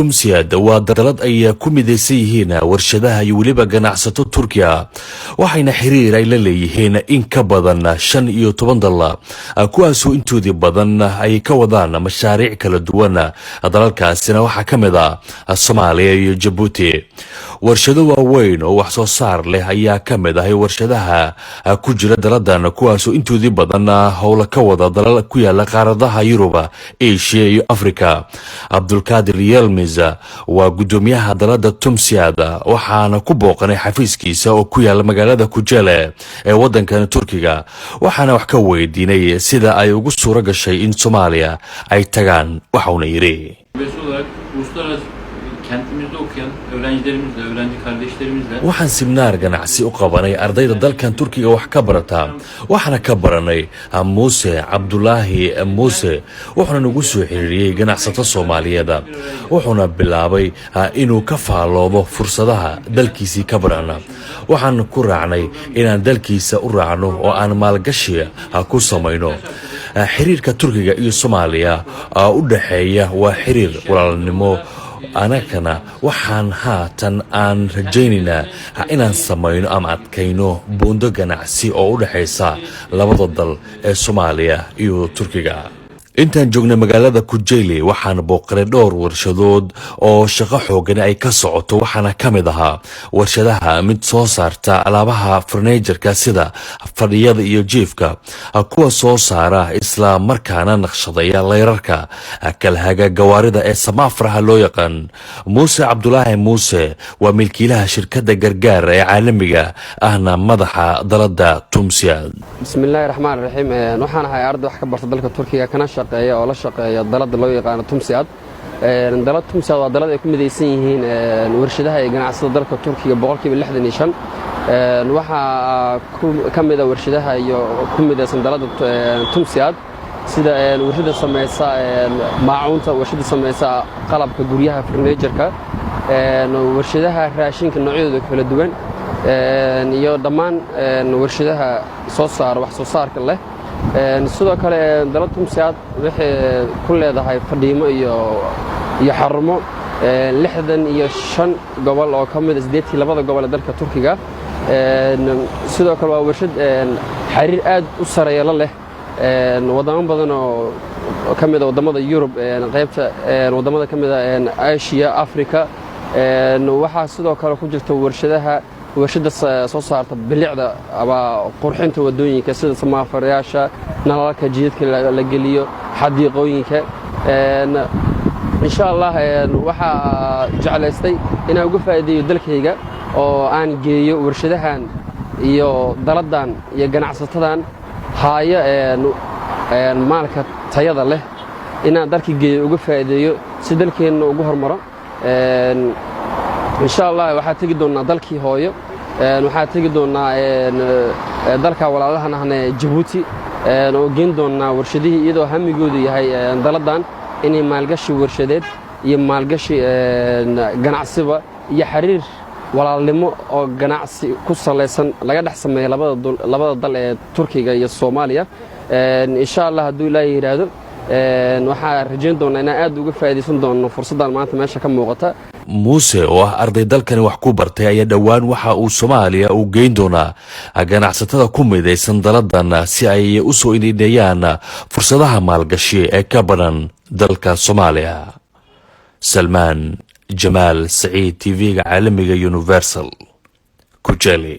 TUMSIAD waa dalad ay ku midaysan yihiin warshadaha iyo waliba ganacsato Turkiya waxayna xiriir ay la leeyihiin in ka badan 15 dal kuwaas oo intoodii badan ay ka wadaan mashaariic kala duwan dalalkaasina waxa kamid ah Soomaaliya iyo Djibouti warshado waaweyn oo wax soo saar leh ayaa kamid ah warshadaha ku jira daladan kuwaas oo intoodii badan howlo ka wada dalal ku yaala qaaradaha Yurub, Asia iyo Afrika. Abdulkadir Yilmaz waa gudoomiyaha dalada TUMSIAD waxaana ku booqanay xafiiskiisa oo ku yaala magaalada Kujele ee wadankan Turkiga waxaana wax ka weydiinay sida ay ugu suura gashay in Soomaaliya ay tagaan waxauna yiri waxaan siminaar ganacsi u qabanay ardayda dalkan Turkiga wax ka barata waxaana ka baranay Muuse Cabdulaahi Muuse wuxuuna nagu soo xiriiriyay ganacsato Soomaaliyeed wuxuuna bilaabay inuu ka faaloobo fursadaha dalkiisa ka barana waxaan ku raacnay inaan dalkiisa u raacno oo aan maalgashi ku sameeyno xiriirka Turkiga iyo Soomaaliya u dhaxeeya waa xiriir walaalnimo anakana waxaan haatan aan rajaynaynaa inaan sameeyno ama adkayno buundo ganacsi oo u dhaxaysa labada dal ee Soomaaliya iyo Turkiga. intaan joognay magaalada Kujele waxaan booqanay dhowr warshadood oo shaqo xoogan ay ka socoto waxaana kamid ahaa warshadaha mid soo saarta alaabaha furniture-ka sida fadhiyada iyo jiifka kuwa soo saara isla markaana naqshadaya leerarka kalhaga gawaarida ee samaafraha loo yaqaan. Muuse Cabdulaahi Muuse waa milkiilaha shirkadda gargaar ee caalamiga ahna madaxa dalada TUMSIAD. Bismillahir Rahmaanir Rahiim waxaan ahay arday wax ka barta dalka Turkiga kana oo la shaqeeya dalada loo yaqaan TUMSIAD. dalada TUMSIAD waa dalad ay ku midaysan yihiin warshadaha ee ganacsiga dalka Turkiga 65% waxa kamid ah warshadaha iyo ku midaysan dalada TUMSIAD sida warshada sameeysa maacuunta warshada sameeysa qalabka guryaha furniture-ka warshadaha raashinka noocyadooda kala duwan iyo dhammaan warshadaha soo saar wax soo saarka leh sidoo kale dalada TUMSIAD waxay ku leedahay fadhiimo iyo xarumo 65 gobol oo kamid ah 82 gobol ee dalka Turkiga sidoo kale waa warshad xiriir aad u sareeya la leh wadamo badan oo kamid ah wadamada Yurub qaybta wadamada kamid ah Asia Afrika waxa sidoo kale ku jirta warshada soo saarta bilicda aba qurxinta wadooyinka sida samaafarayaasha nalalka jidadka la geliyo xadiiqooyinka insha Allah waxa jeclaystay inaan uga faa'iideeyo dalkayga oo aan geeyo warshadahan iyo daladan iyo ganacsatadan haya maalka tayada leh inaan dalka geeyo uga faa'iideeyo si dalkeena ugu hormaro insha Allah waxa tagi doonaa dalkii hooyo waxa tagi doonaa dalka walaalahana ahna Djibouti oo geen doonaa warshadihii iyadoo hamigoodu yahay daladan inay maalgashi warshadeed iyo maalgashi ganacsiba iyo xiriir walaalnimo oo ganacsi ku saleysan laga dhex sameeyo labada dal ee Turkiga iyo Soomaaliya insha Allah haduu Ilaahay yiraahdo waxa rajayn doonaa inaan aad uga faa'iideysan doono fursadan maanta meesha ka muuqata. Muuse oo arday dalkan wax ku bartay ayaa dhawaan waxa uu Soomaaliya u geyn doonaa ganacsatada ku midaysan daladan si ay u soo indheeyaan fursadaha maalgashi ee ka badan dalka Soomaaliya. Salman Jamal Saeed TV-ga caalamiga Universal Kujele.